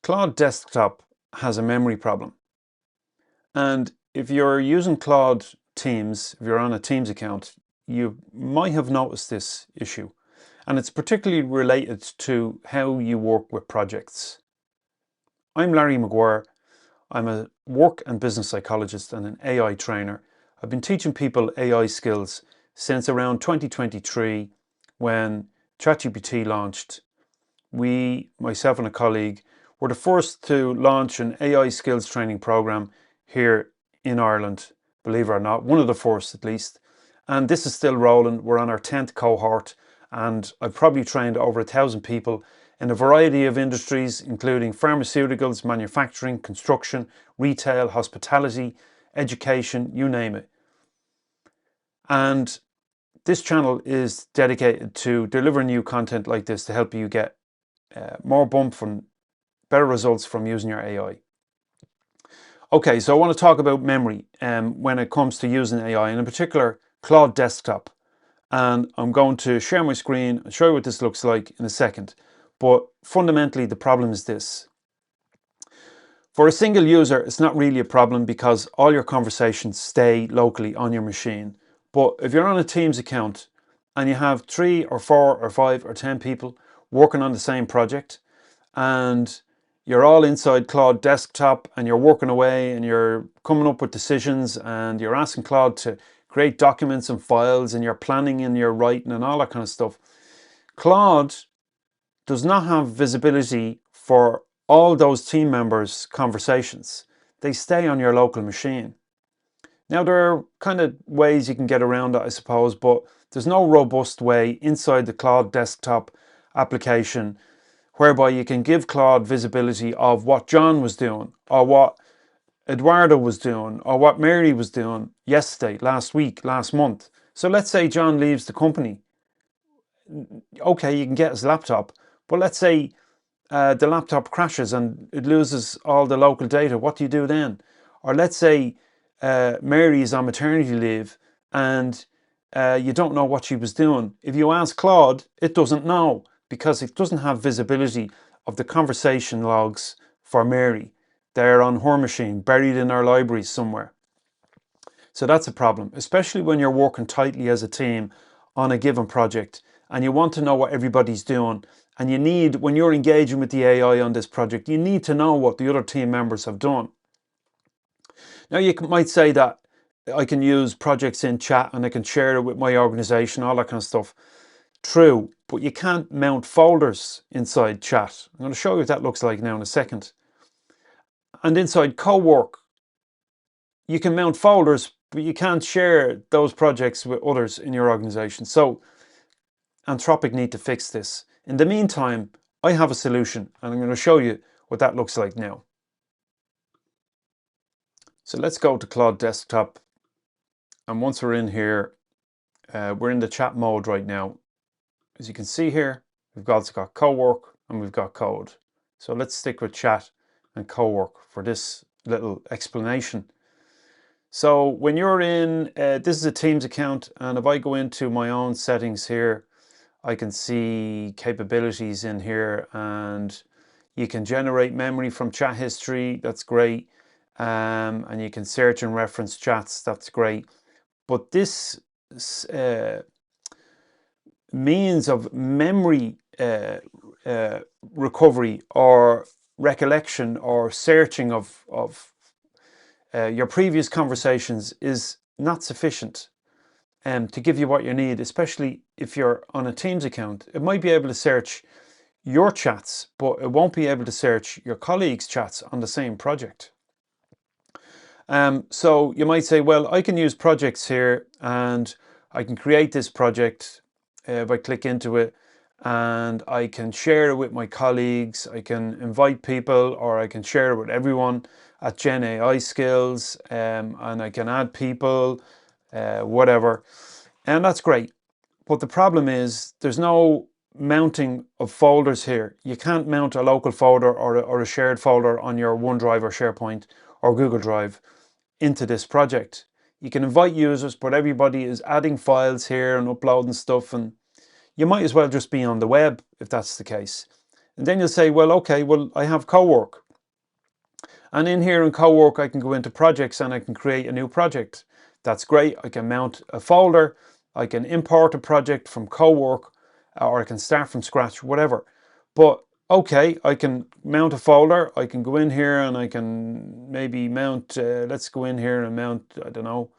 Claude Desktop has a memory problem. And if you're using Claude Teams, if you're on a Teams account, you might have noticed this issue. And it's particularly related to how you work with projects. I'm Larry McGuire. I'm a work and business psychologist and an AI trainer. I've been teaching people AI skills since around 2023 when ChatGPT launched. We, myself and a colleague, were the first to launch an AI skills training program here in Ireland, believe it or not, one of the first at least. And this is still rolling. We're on our 10th cohort, and I've probably trained over 1,000 people in a variety of industries, including pharmaceuticals, manufacturing, construction, retail, hospitality, education, you name it. And this channel is dedicated to delivering new content like this to help you get more bump and better results from using your AI. Okay, so I want to talk about memory when it comes to using AI, and in particular Claude Desktop. And I'm going to share my screen and show you what this looks like in a second. But fundamentally, the problem is this. For a single user, it's not really a problem because all your conversations stay locally on your machine. But if you're on a Teams account and you have 3 or 4 or 5 or 10 people working on the same project, and you're all inside Claude Desktop and you're working away and you're coming up with decisions and you're asking Claude to create documents and files and you're planning and you're writing and all that kind of stuff. Claude does not have visibility for all those team members' conversations. They stay on your local machine. Now, there are kind of ways you can get around it, I suppose, but there's no robust way inside the Claude Desktop application whereby you can give Claude visibility of what John was doing, or what Eduardo was doing, or what Mary was doing yesterday, last week, last month. So let's say John leaves the company. Okay, you can get his laptop, but let's say the laptop crashes and it loses all the local data. What do you do then? Or let's say Mary is on maternity leave and you don't know what she was doing. If you ask Claude, it doesn't know, because it doesn't have visibility of the conversation logs for Mary. They're on her machine, buried in our libraries somewhere. So that's a problem, especially when you're working tightly as a team on a given project and you want to know what everybody's doing. And you need, when you're engaging with the AI on this project, you need to know what the other team members have done. Now, you might say that I can use projects in chat and I can share it with my organization, all that kind of stuff. True, but you can't mount folders inside chat. I'm going to show you what that looks like now in a second. And inside Cowork, you can mount folders, but you can't share those projects with others in your organization. So Anthropic need to fix this. In the meantime, I have a solution, and I'm going to show you what that looks like now. So let's go to Claude Desktop. And once we're in here, we're in the chat mode right now. As you can see here, we've also got Cowork and we've got Code. So let's stick with chat and Cowork for this little explanation. So when you're in, this is a Teams account, and if I go into my own settings here, I can see capabilities in here, and you can generate memory from chat history. That's great. And you can search and reference chats. That's great. But this means of memory recovery or recollection or searching of your previous conversations is not sufficient to give you what you need, especially if you're on a Teams account. It might be able to search your chats, but it won't be able to search your colleagues' chats on the same project. So you might say, well, I can use projects here and I can create this project if I click into it, and I can share it with my colleagues. I can invite people, or I can share it with everyone at Gen AI Skills, and I can add people, whatever. And that's great. But the problem is there's no mounting of folders here. You can't mount a local folder or a shared folder on your OneDrive or SharePoint or Google Drive into this project. You can invite users, but everybody is adding files here and uploading stuff, and you might as well just be on the web if that's the case. And then you'll say, well, okay, well, I have Cowork. And in here in Cowork, I can go into projects and I can create a new project. That's great. I can mount a folder. I can import a project from Cowork, or I can start from scratch, whatever. But okay, I can mount a folder. I can go in here and I can maybe mount, let's go in here and mount, I don't know,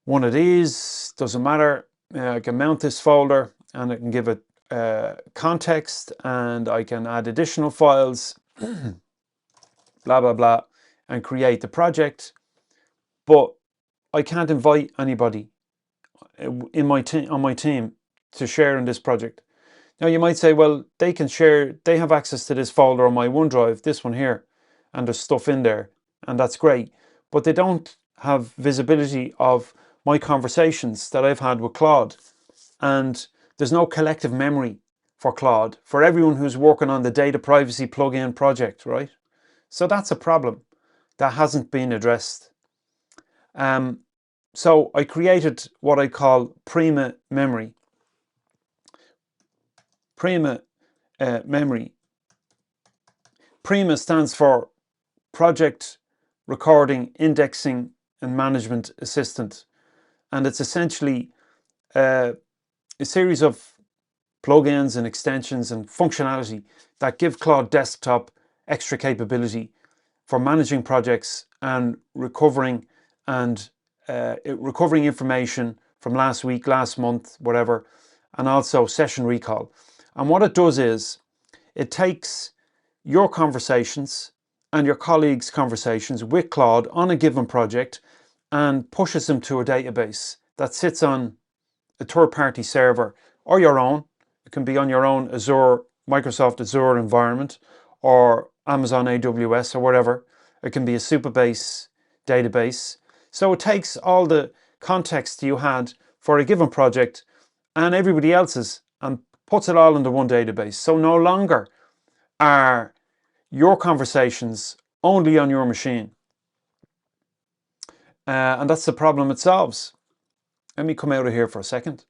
one of these. Doesn't matter. I can mount this folder and I can give it context, and I can add additional files, blah, blah, blah, and create the project. But I can't invite anybody in my on my team to share in this project. Now you might say, well, they can share, they have access to this folder on my OneDrive, this one here, and there's stuff in there, and that's great. But they don't have visibility of my conversations that I've had with Claude. And there's no collective memory for Claude, for everyone who's working on the data privacy plugin project, right? So that's a problem that hasn't been addressed. So I created what I call PRIMA Memory. PRIMA Memory. PRIMA stands for Project Recording, Indexing and Management Assistant. And it's essentially a series of plugins and extensions and functionality that give Claude Desktop extra capability for managing projects and recovering information from last week, last month, whatever, and also session recall. And what it does is it takes your conversations and your colleagues' conversations with Claude on a given project and pushes them to a database that sits on a third-party server or your own. It can be on your own Azure, Microsoft Azure environment, or Amazon AWS or whatever. It can be a Supabase database. So it takes all the context you had for a given project and everybody else's and puts it all into one database. So no longer are your conversations only on your machine. And that's the problem it solves. Let me come out of here for a second.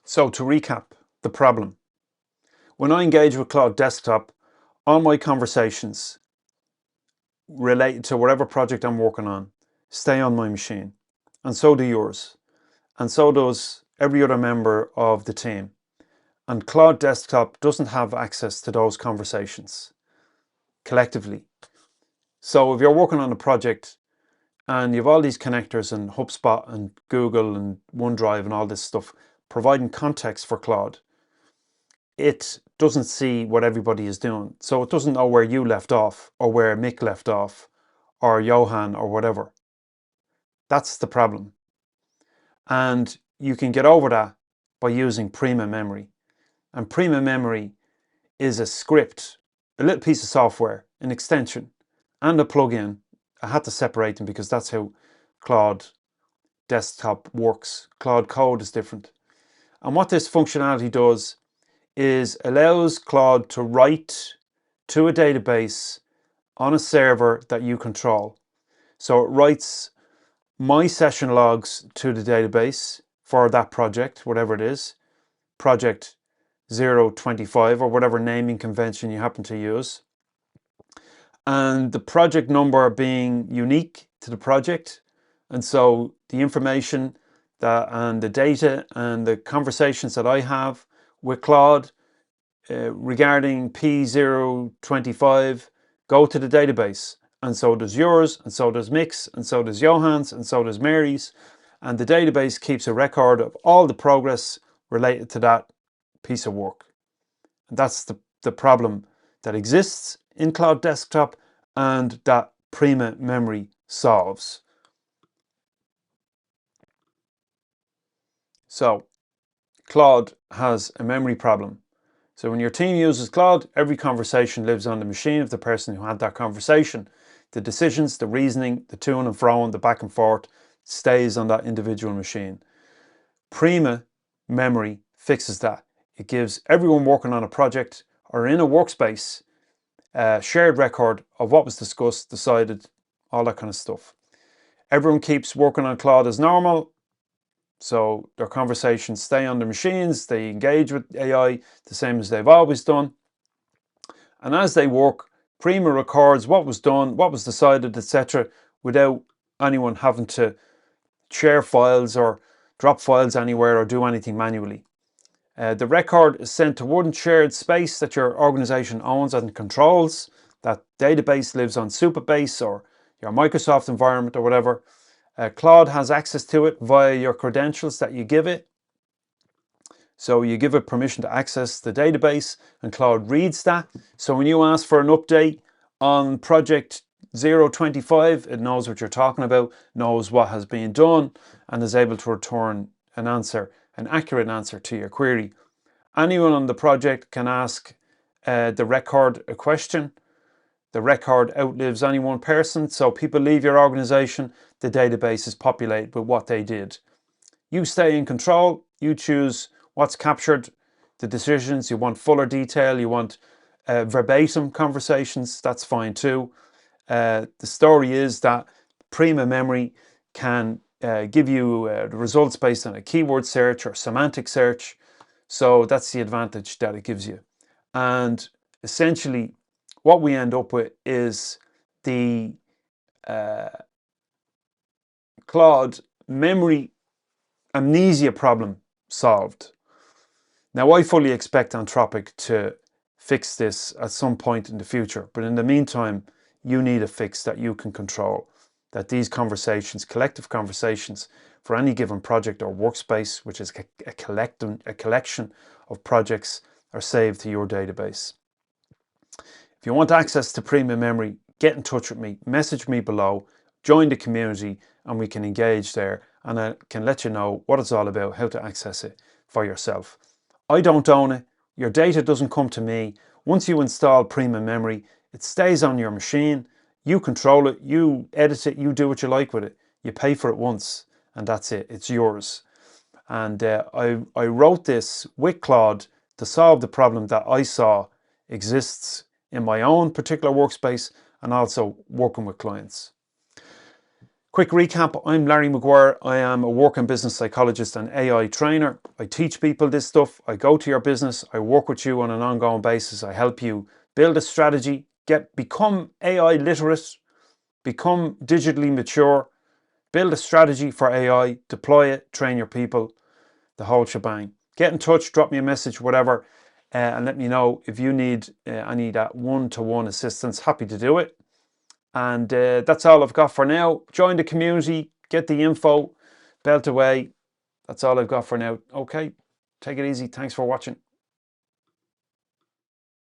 So to recap the problem, when I engage with Claude Desktop, all my conversations related to whatever project I'm working on stay on my machine, and so do yours, and so does every other member of the team. And Claude Desktop doesn't have access to those conversations collectively. So if you're working on a project and you have all these connectors and HubSpot and Google and OneDrive and all this stuff providing context for Claude, it doesn't see what everybody is doing. So it doesn't know where you left off or where Mick left off or Johan or whatever. That's the problem. And you can get over that by using PRIMA Memory. And PRIMA Memory is a script, a little piece of software, an extension, and a plugin. I had to separate them because that's how Claude Desktop works. Claude Code is different. And what this functionality does is allows Claude to write to a database on a server that you control. So it writes my session logs to the database for that project, whatever it is, project 025 or whatever naming convention you happen to use. And the project number being unique to the project. And so the information and the data and the conversations that I have with Claude regarding P025 go to the database. And so does yours, and so does Mick's, and so does Johan's, and so does Mary's. And the database keeps a record of all the progress related to that piece of work. And that's the problem that exists in Claude Desktop and that PRIMA Memory solves. So Claude has a memory problem. So when your team uses Claude, every conversation lives on the machine of the person who had that conversation. The decisions, the reasoning, the to and fro, the back and forth stays on that individual machine. PRIMA Memory fixes that. It gives everyone working on a project or in a workspace a shared record of what was discussed, decided, all that kind of stuff. Everyone keeps working on Claude as normal. So their conversations stay on their machines, they engage with AI the same as they've always done. And as they work, PRIMA records what was done, what was decided, etc., without anyone having to share files or drop files anywhere or do anything manually. The record is sent to one shared space that your organization owns and controls. That database lives on Supabase or your Microsoft environment or whatever. Claude has access to it via your credentials that you give it. So you give it permission to access the database and Claude reads that. So when you ask for an update on project 025, it knows what you're talking about, knows what has been done, and is able to return an answer, an accurate answer to your query. Anyone on the project can ask the record a question. The record outlives any one person, so people leave your organization, the database is populated with what they did. You stay in control, you choose what's captured, the decisions, you want fuller detail, you want verbatim conversations, that's fine too. The story is that PRIMA Memory can give you the results based on a keyword search or semantic search. So that's the advantage that it gives you. And essentially what we end up with is the Claude memory amnesia problem solved. Now I fully expect Anthropic to fix this at some point in the future, but in the meantime you need a fix that you can control, that these conversations, collective conversations for any given project or workspace, which is a collection of projects, are saved to your database. If you want access to PRIMA Memory, get in touch with me, message me below, join the community, and we can engage there, and I can let you know what it's all about, how to access it for yourself. I don't own it, your data doesn't come to me. Once you install PRIMA Memory, it stays on your machine, you control it, you edit it, you do what you like with it. You pay for it once, and that's it, it's yours. And I wrote this with Claude to solve the problem that I saw exists in my own particular workspace and also working with clients. Quick recap, I'm Larry McGuire. I am a work and business psychologist and AI trainer. I teach people this stuff. I go to your business. I work with you on an ongoing basis. I help you build a strategy, become AI literate, become digitally mature, build a strategy for AI, deploy it, train your people, the whole shebang. Get in touch, drop me a message, whatever, and let me know if you need any of that one-to-one assistance. Happy to do it. And that's all I've got for now. Join the community, get the info, belt away. That's all I've got for now. Okay, take it easy. Thanks for watching.